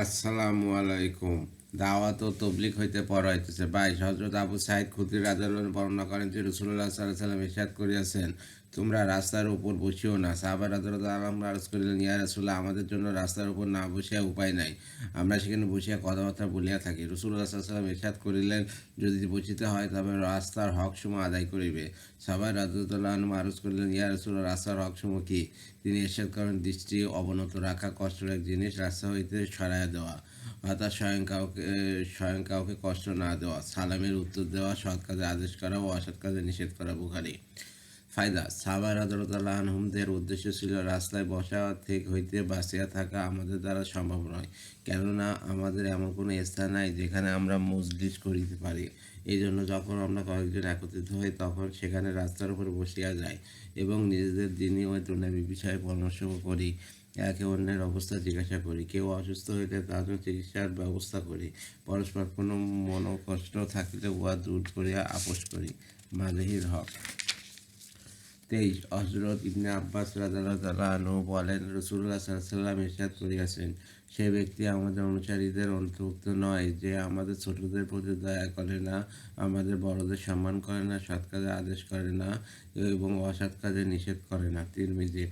আসসালামু আলাইকুম। দাওয়াত ও তবলিগ হইতে পড়া হইতেছে। ভাই হযরত আবু সাঈদ খুদরী রাদিয়াল্লাহু আনহু বর্ণনা করেন যে রাসূলুল্লাহ সাল্লাল্লাহু আলাইহি ওয়াসাল্লাম ইরশাদ করিয়াছেন, তোমরা রাস্তার উপর বসিও না। সাহাবা রাদিয়াল্লাহু আনহুম আরজ করিলেন, ইয়া রাসূলুল্লাহ, আমাদের জন্য রাস্তার উপর না বসিয়া উপায় নাই। আমরা সেখানে বসিয়া কথাবার্তা বলিয়া থাকি। রাসূলুল্লাহ সাল্লাল্লাহু আলাইহি ওয়াসাল্লাম ইরশাদ করিলেন, যদি বসিতে হয় তবে রাস্তার হকসমূহ আদায় করিবে। সাহাবা রাদিয়াল্লাহু আনহুম আরজ করিলেন, ইয়া রাসূলুল্লাহ, রাস্তার হকসমূহ কি? তিনি ইরশাদ করেন, দৃষ্টি অবনত রাখা, কষ্টের এক জিনিস রাস্তা হইতে সরাইয়া দেওয়া, অর্থাৎ স্বয়ং কাউকে কষ্ট না দেওয়া, সালামের উত্তর দেওয়া, সৎ কাজে আদেশ করা ও অসৎ কাজে নিষেধ করা। বুখারী। ফায়দা: সাহাবা রাদিয়াল্লাহু আনহুমদের উদ্দেশ্য ছিল রাস্তায় বসা হইতে বাঁচিয়া থাকা আমাদের দ্বারা সম্ভব নয়, কেননা আমাদের এমন কোনো স্থান নাই যেখানে আমরা মজলিস করিতে পারি। এই জন্য যখন আমরা কয়েকজন একত্রিত হই তখন সেখানে রাস্তার উপর বসিয়া যাই এবং নিজেদের দিনী ও দুনিয়াবী বিষয়ে পরামর্শ করি, একে অন্যের অবস্থা জিজ্ঞাসা করি, কেউ অসুস্থ হইলে তার জন্য চিকিৎসার ব্যবস্থা করি, পরস্পর কোনো মনোকষ্ট থাকিলে উহা দূর করিয়া আপোষ করি। মালিহির হক 23। হযরত ইবনে আব্বাস রাদিয়াল্লাহু আনহু বলেন, রাসূলুল্লাহ সাল্লাল্লাহু আলাইহি ওয়াসাল্লাম ইরশাদ করিয়াছেন, সে ব্যক্তি আমাদের অনুসারীদের অন্তর্ভুক্ত নয় যে আমাদের ছোটদের প্রতি দয়া করে না, আমাদের বড়দের সম্মান করে না, সৎ কাজে আদেশ করে না এবং অসৎ কাজে নিষেধ করে না। তিরমিজি।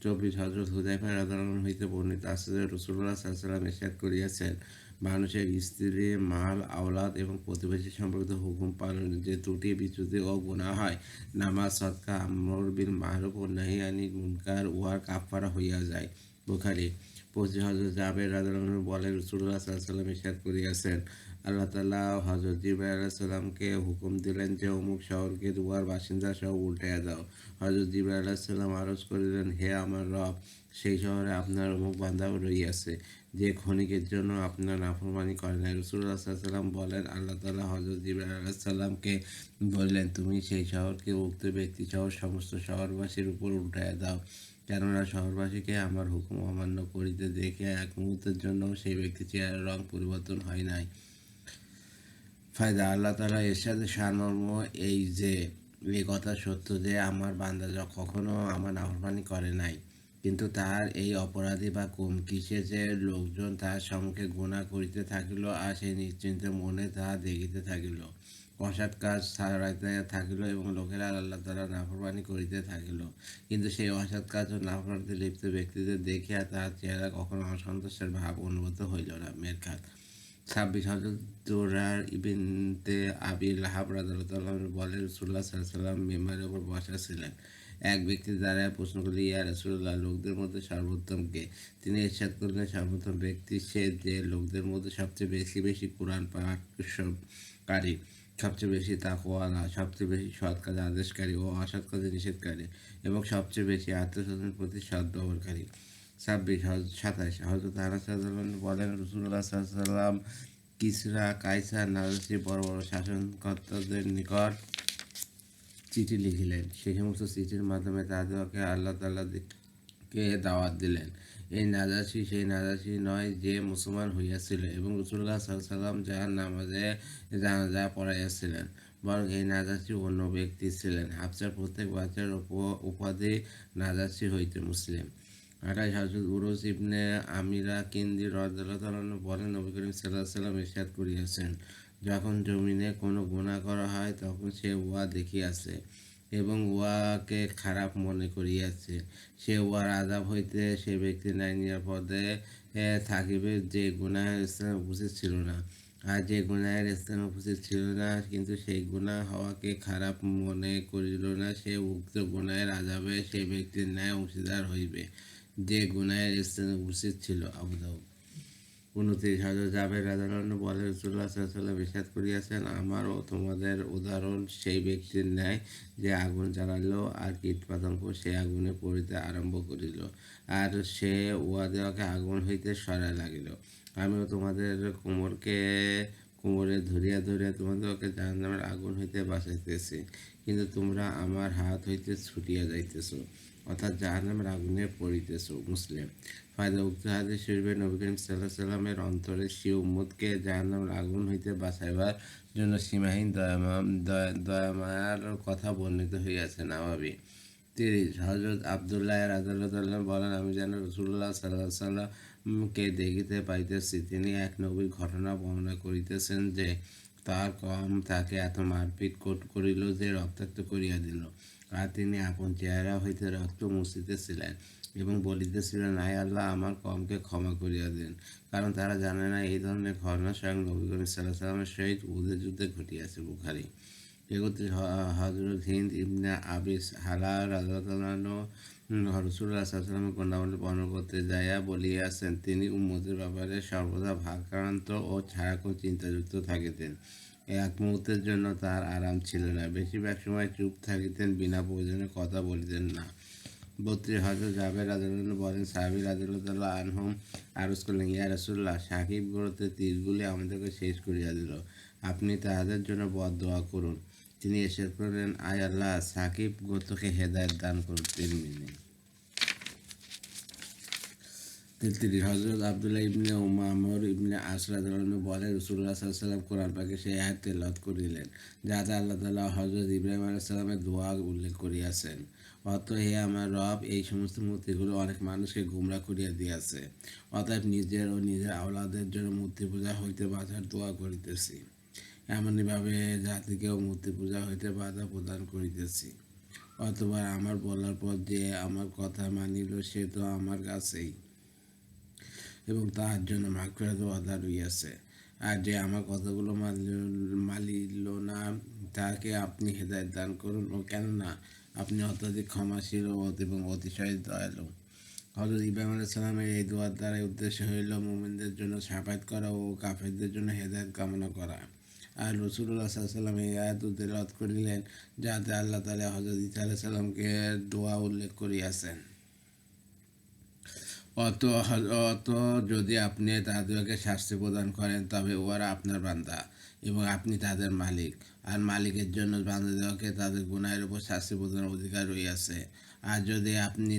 24। হযরত হুযায়ফা রাদিয়াল্লাহু আনহু হইতে বর্ণিত আছে যে রাসূলুল্লাহ সাল্লাল্লাহু আলাইহি ওয়াসাল্লাম ইরশাদ করিয়াছেন, মানুষের স্ত্রী, মাল, আওলাদ এবং প্রতিবেশী সম্পর্কিত হুকুম পালনে যে ত্রুটি, বিচ্যুতি ও গুনাহ হয়, নামাজ, সদকা, আমর বিল মারুফ ও নাহি আনিল মুনকার উহার কাফারা হইয়া যায়। বুখারী। 25। হযরত জাবের রাদিয়াল্লাহু আনহু বলেন, রাসূলুল্লাহ সাল্লাল্লাহু আলাইহি ওয়াসাল্লাম ইরশাদ করিয়াছেন, আল্লাহ তাআলা হযরত জিবরাইল আলাইহিস সালামকে হুকুম দিলেন যে অমুক শহরকে উহার বাসিন্দা সহ উল্টাইয়া দাও। হযরত জিবরাইল আলাইহিস সালাম আরজ করিলেন, হে আমার রব, সেই শহরে আপনার অমুক বান্দা রহিয়াছে যে ক্ষণিকের জন্য আপনার নাফরমানি করে নাই। রাসূলুল্লাহ সাল্লাল্লাহু আলাইহি ওয়াসাল্লাম বলেন, আল্লাহ তাআলা হযরত জিবরাইল আলাইহিস সালামকে বললেন, তুমি সেই শহরকে উক্ত ব্যক্তি সহ সমস্ত শহরবাসীর উপর উল্টাইয়া দাও, কেননা শহরবাসীকে আমার হুকুম অমান্য করিতে দেখে এক মুহূর্তের জন্য সেই ব্যক্তির চেহারার রং পরিবর্তন হয় নাই। ফায়দা: আল্লাহ তাআলা ইরশাদের সারমর্ম এই যে, এই কথা সত্য যে আমার বান্দা কখনো আমার নাফরমানি করে নাই, কিন্তু তাহার এই অপরাধী বা কিসে যে লোকজন তাহার সম্মুখে গুনাহ করিতে থাকিল আর সে নিশ্চিন্ত মনে তাহা দেখিতে থাকিল, অসৎ কাজ ছাড়াইতে থাকিল এবং লোকেরা আল্লাহ তাআলার নাফরমানি করিতে থাকিল, কিন্তু সেই অসৎ কাজ ও নাফরমানিতে লিপ্ত ব্যক্তিদের দেখিয়া তাহার চেহারা কখনো অসন্তোষের ভাব অনুভূত হইল না। মেরকাত। 26। হযরত দুরার ইবনে আবি লাহাব রাদিয়াল্লাহু আনহু বলেন, রাসূলুল্লাহ সাল্লাল্লাহু আলাইহি ওয়াসাল্লাম মিম্বারের উপর বসা ছিলেন। এক ব্যক্তি দাঁড়াইয়া প্রশ্ন করল, ইয়া রাসূলুল্লাহ, লোকদের মধ্যে সর্বোত্তম কে? তিনি ইরশাদ করলেন, সর্বোত্তম ব্যক্তি সে যে লোকদের মধ্যে সবচেয়ে বেশি বেশি কুরআন পাঠকারী, সবচেয়ে বেশি তাকওয়ালা, সবচেয়ে বেশি সৎ কাজে আদেশকারী ও অসৎ কাজে নিষেধকারী এবং সবচেয়ে বেশি আত্মীয়স্বজনের প্রতি সদ্ব্যবহারকারী। 27। হযরত আনাস রাদিয়াল্লাহু আনহু বলেন, রাসূলুল্লাহ সাল্লাল্লাহু আলাইহি ওয়াসাল্লাম কিসরা, কায়সার, নাজাশী বড় বড় শাসনকর্তাদের নিকট চিঠি লিখিলেন। সেই সমস্ত চিঠির মাধ্যমে তাদেরকে আল্লাহ তাআলা কে দাওয়াত দিলেন। এই নাজাশী সেই নাজাশী নয় যে মুসলমান হইয়াছিল এবং রাসূলুল্লাহ সাল্লাল্লাহু আলাইহি ওয়াসাল্লাম যাহার নামাজে জানাজা পড়াইয়াছিলেন, বরং এই নাজাশী অন্য ব্যক্তি ছিলেন। হাফসার প্রত্যেক বাচ্চার উপাধি নাজাশী হইতে। মুসলিম। 28। হযরত উরুস ইবনে আমিরা কিন্দি রাদিয়াল্লাহু আনহু বলেন, নবী করিম সাল্লাল্লাহু আলাইহি ওয়াসাল্লাম ইরশাদ করিয়াছেন, যখন জমিনে কোনো গুনাহ করা হয় তখন সে উহা দেখিয়াছে এবং উহাকে খারাপ মনে করিয়াছে, সে উহার আযাব হইতে সে ব্যক্তি ন্যায় নিরাপদে থাকিবে যে গুনাহের স্থানে উপস্থিত ছিল না, আর যে গুনাহের স্থানে উপস্থিত ছিল না কিন্তু সেই গুনাহ হওয়াকে খারাপ মনে করিল না, সে উক্ত গুনাহের আযাবে সেই ব্যক্তির ন্যায় অংশীদার হইবে যে গুনাহের স্থানে উপস্থিত ছিল। আবু দাউদ। 29। হযরত জাবের রাদিয়াল্লাহু আনহু বলেন, রাসূলুল্লাহ সাল্লাল্লাহু আলাইহি ওয়াসাল্লাম ইরশাদ করিয়াছেন, আমার ও তোমাদের উদাহরণ সেই ব্যক্তির ন্যায় যে আগুন জ্বালাইল আর কীটপতঙ্গ সেই আগুনে পড়িতে আরম্ভ করিল আর সে উহাদিগকে আগুন হইতে সরাইয়া লাগিল। আমিও তোমাদের কোমরে ধরিয়া ধরিয়া তোমাদিগকে জাহান্নামের আগুন হইতে বাঁচাইতেছি, কিন্তু তোমরা আমার হাত হইতে ছুটিয়া যাইতেছ, অর্থাৎ জাহান্নামের আগুনে পড়িতেছ। মুসলিম। ফায়দা: উক্ত হাদিস শরীফে নবী করিম সাল্লাল্লাহু আলাইহি ওয়াসাল্লামের অন্তরে স্বীয় উম্মতকে জাহান্নামের আগুন হইতে বাঁচাইবার জন্য সীমাহীন দয়ামায়ার কথা বর্ণিত হইয়াছে। নাওয়াবী। 30। হযরত আব্দুল্লাহ রাদিয়াল্লাহু আনহু বলেন, আমি যেন রাসূলুল্লাহ সাল্লাল্লাহু আলাইহি ওয়াসাল্লাম কে দেখিতে পাইতেছি। তিনি এক নবীর ঘটনা বর্ণনা করিতেছেন যে তার কম তাকে এত মারপিট করিল যে রক্তাক্ত করিয়া দিল, আর তিনি আপন চেহারা হইতে রক্ত মুছিতেছিলেন এবং বলিতেছিলেন, আয় আল্লাহ, আমার কমকে ক্ষমা করিয়া দিন, কারণ তারা জানে না এই ধরনের ঘটনা স্বয়ং নবী করিম সাল্লাল্লাহু আলাইহি ওয়াসাল্লামের সহিত উহুদের যুদ্ধে ঘটিয়াছে। বুখারী। এগুতে হযরত হিন্দ ইবনে আবিস হালা রাদিয়াল্লাহু আনহু রাসূলুল্লাহ সাল্লাল্লাহু আলাইহি ওয়াসাল্লামের কন্যাবলী বর্ণনা করতে যাইয়া বলিয়াছেন, তিনি উম্মতের ব্যাপারে সর্বদা ভারাক্রান্ত ও সারাক্ষণ চিন্তাযুক্ত থাকিতেন। এক মুহূর্তের জন্য তার আরাম ছিল না। বেশিরভাগ সময় চুপ থাকিতেন, বিনা প্রয়োজনে কথা বলিতেন না। ৩২ হযরত জাবের রাদিয়াল্লাহু আনহু বলেন, সাহাবী রাদিয়াল্লাহু আনহুম আরজ করলেন, ইয়া রাসূলুল্লাহ, সাকিব গোত্রের তীরগুলি আমাদেরকে শেষ করিয়া দিল, আপনি তাহাদের জন্য বদদোয়া করুন। তিনি ইরশাদ করলেন, আয় আল্লাহ, সাকিব গোত্রকে হেদায়েত দান করুন। তিরমিজি। ৩৩ হযরত আব্দুল্লাহ ইবনে আমর ইবনে আস রাদিয়াল্লাহু আনহু বলেন, রাসূলুল্লাহ সাল্লাল্লাহু আলাইহি ওয়াসাল্লাম কোরআন পাকে সেই আয়াত তেলাওয়াত করিলেন যাতে আল্লাহ তাআলা হযরত ইব্রাহিম আলাইহিস সালামের দোয়া উল্লেখ করিয়াছেন। অর্থ, হে আমার রব, এই সমস্ত মূর্তিগুলো অনেক মানুষকে গুমরাহ করিয়া দিয়াছে, অতএব নিজের ও নিজের আওলাদের জন্য মূর্তি পূজা হইতে বাঁচার দোয়া করিতেছি। এমনইভাবে জাতিকেও মূর্তি পূজা হইতে বাধা প্রদান করিতেছি। অথবা আমার বলার পর যে আমার কথা মানিল সে তো আমার কাছেই, এবং তাহার জন্য মাগফিরাত ও ওয়াদা রহিয়াছে। আর যে আমার কথাগুলো মানিল না, তাকে আপনি হেদায়েত দান করুন, ও কেননা আপনি অত্যধিক ক্ষমাশীল এবং অতিশয় দয়ালু। হযরত ইব্রাহিম আলাইহিস সালামের এই দোয়ার দ্বারাই উদ্দেশ্য হইল মুমিনদের জন্য শাফায়াত করা ও কাফেরদের জন্য হেদায়েত কামনা করা। আর রাসূলুল্লাহ সাল্লাল্লাহু আলাইহি ওয়াসাল্লাম এই আয়াত তেলাওয়াত করিলেন যাতে আল্লাহ তাআলা হযরত ঈসা আলাইহিস সালামকে দোয়া উল্লেখ করিয়াছেন। অত যদি আপনি তাদেরকে শাস্তি প্রদান করেন তবে ওরা আপনার বান্দা এবং আপনি তাদের মালিক, আর মালিকের জন্য বান্দাদেরকে তাদের গুনাহের উপর শাস্তি প্রদানের অধিকার রইয়াছে। আর যদি আপনি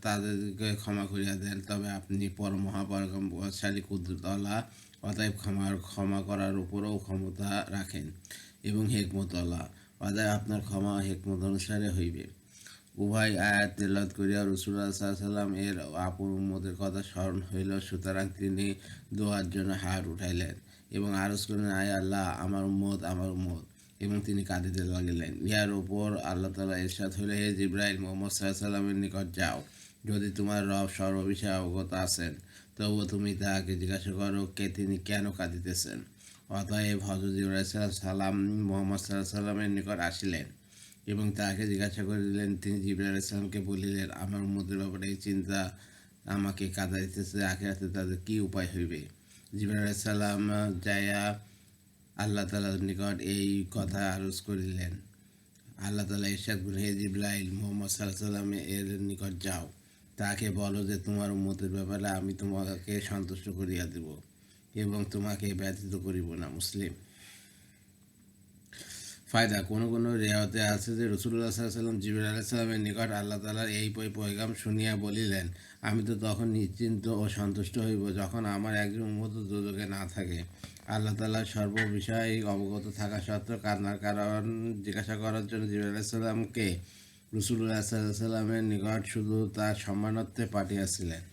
তাদেরকে ক্ষমা করিয়া দেন তবে আপনি পরমহাপরাক্রমশালী কুদরতওয়ালা, অতএব ক্ষমা করার উপরও ক্ষমতা রাখেন এবং হিকমতওয়ালা, অতএব আপনার ক্ষমা হিকমত অনুসারে হইবে। উভয় আয়াত তেলাওয়াত করিয়া রাসূলুল্লাহ সাল্লাল্লাহু আলাইহি ওয়াসাল্লাম এর আপন উম্মতের কথা স্মরণ হইল, সুতরাং তিনি দোয়ার জন্য হাত উঠাইলেন এবং আরজ করলেন, আয় আল্লাহ, আমার উম্মত, আমার উম্মত, এবং তিনি কাঁদিতে লাগিলেন। ইহার উপর আল্লাহ তাআলা ইরশাদ হইল, হে জিবরাইল, মুহাম্মদ সাল্লাল্লাহু আলাইহি ওয়াসাল্লামের নিকট যাও। যদি তোমার রব সর্ববিষয়ে অবগত আছেন, তবুও তুমি তাহাকে জিজ্ঞাসা করো তিনি কেন কাঁদিতেছেন। অতএব হযরত জিবরাইল আলাইহিস সালাম মুহাম্মদ সাল্লাল্লাহু আলাইহি ওয়াসাল্লামের নিকট আসিলেন এবং তাহাকে জিজ্ঞাসা করিলেন। তিনি জিবরাইল আলাইহিস সালামকে বলিলেন, আমার উম্মতের ব্যাপারে এই চিন্তা আমাকে কাঁদাইতেছে, আখিরাতে তাদের কী উপায় হইবে। জিবরাইল আলাইহিস সালাম যাইয়া আল্লাহ তাআলার নিকট এই কথা আরজ করিলেন। আল্লাহ তাআলা ইরশাদ করলেন, হে জিবরাইল, মুহাম্মদ সাল্লাল্লাহু আলাইহি ওয়াসাল্লাম এর নিকট যাও, তাকে বলো যে তোমার উম্মতের ব্যাপারে আমি তোমাকে সন্তুষ্ট করিয়া দেব এবং তোমাকে ব্যতীত করিব না। মুসলিম। ফায়দা, কোনো কোনো রেওয়াতে আছে যে রাসূলুল্লাহ সাল্লাল্লাহু আলাইহি ওয়াসাল্লাম জিবরাইল আলাইহিস সালামের নিকট আল্লাহ তাআলার এই পয়গাম শুনিয়া বলিলেন, আমি তো তখন নিশ্চিন্ত ও সন্তুষ্ট হইব যখন আমার একজন উম্মত দোজখে না থাকে। আল্লাহ তাআলা সর্ববিষয়ে অবগত থাকা সত্ত্বেও কান্নার কারণ জিজ্ঞাসা করার জন্য জিবরাইল আলাইহিস সালামকে রাসূলুল্লাহ সাল্লাল্লাহু আলাইহি ওয়াসাল্লামের নিকট শুধু তার সম্মানার্থে পাঠিয়েছিলেন।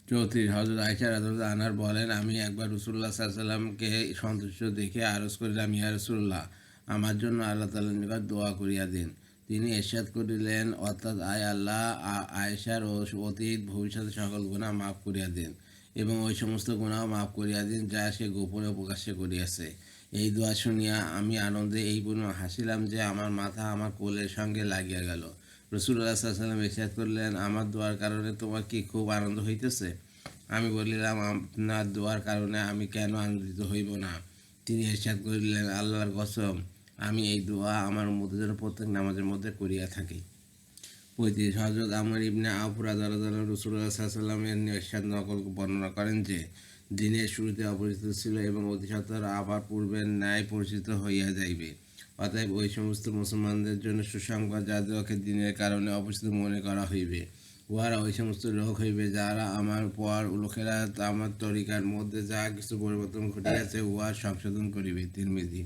৩৪ হযরত আয়েশা রাদিয়াল্লাহু আনহা বলেন, আমি একবার রাসূলুল্লাহ সাল্লাল্লাহু আলাইহি ওয়াসাল্লামকে সন্তুষ্ট দেখে আরজ করিলাম, ইয়া রাসূলুল্লাহ, আমার জন্য আল্লাহ তাআলার নিকট দোয়া করিয়া দিন। তিনি ইরশাদ করিলেন, অর্থাৎ, আয় আল্লাহ, আয়েশার অতীত ভবিষ্যৎ সকল গুনাহ মাফ করিয়া দিন এবং ওই সমস্ত গুনাহ মাফ করিয়া দিন যা সে গোপনে ও প্রকাশ্যে করিয়াছে। এই দোয়া শুনিয়া আমি আনন্দে এই পরিমাণ হাসিলাম যে আমার মাথা আমার কোলের সঙ্গে লাগিয়া গেল। রাসূলুল্লাহ সাল্লাল্লাহু আলাইহি ওয়াসাল্লাম ইরশাদ করলেন, আমার দোয়ার কারণে তোমার কি খুব আনন্দ হইতেছে? আমি বলিলাম, আপনার দোয়ার কারণে আমি কেন আনন্দিত হইব না? তিনি ইরশাদ করিলেন, আল্লাহর কসম, আমি এই দোয়া আমার উম্মতের জন্য প্রত্যেক নামাজের মধ্যে করিয়া থাকি। ৩৫ হযরত আমর ইবনে আওফ রাদিয়াল্লাহু আনহু রাসূলুল্লাহ সাল্লাল্লাহু আলাইহি ওয়াসাল্লামের ইরশাদ নকল বর্ণনা করেন যে, দিনের শুরুতে অপরিচিত ছিল এবং অতি সত্বর আবার পূর্বের ন্যায় পরিচিত হইয়া যাইবে। অতএব ওই সমস্ত মুসলমানদের জন্য সুসংবাদ যাদেরকে দিনের কারণে অপরিচিত মনে করা হইবে। উহারা ওই সমস্ত লোক হইবে যারা আমার পর লোকেরা আমার তরিকার মধ্যে যা কিছু পরিবর্তন ঘটিয়াছে উহা সংশোধন করিবে। তিরমিজি।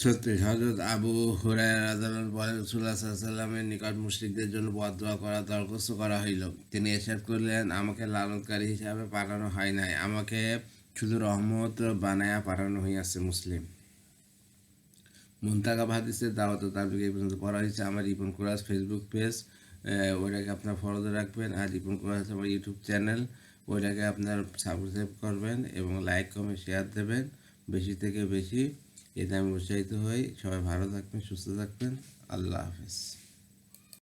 সত্যি হযরত আবু হুরায়রা রাদিয়াল্লাহু বলেন রাসূলুল্লাহ সাল্লাল্লাহু আলাইহি ওয়াসাল্লামের নিকট মুশরিকদের জন্য বদদোয়া করা দরখাস্ত করা হইল। তিনি ইরশাদ করলেন, আমাকে লালনকারী হিসাবে পাঠানো হয় নাই, আমাকে শুধু রহমত বানায়া পাঠানো হইয়াছে। মুসলিম। মুনতাকাব হাদিসের দাওয়াত ও তাবলীগ এই পর্যন্ত পড়া হয়েছে। আমার রিপন কুরাজ ফেসবুক পেজ, ওইটাকে আপনার ফলোতে রাখবেন। আর রিপন কুরাজ আমার ইউটিউব চ্যানেল, ওইটাকে আপনার সাবস্ক্রাইব করবেন এবং লাইক কমেন্ট শেয়ার দেবেন বেশি থেকে বেশি। এতে আমি উৎসাহিত হই। সবাই ভালো থাকবেন, সুস্থ থাকবেন। আল্লাহ হাফেজ।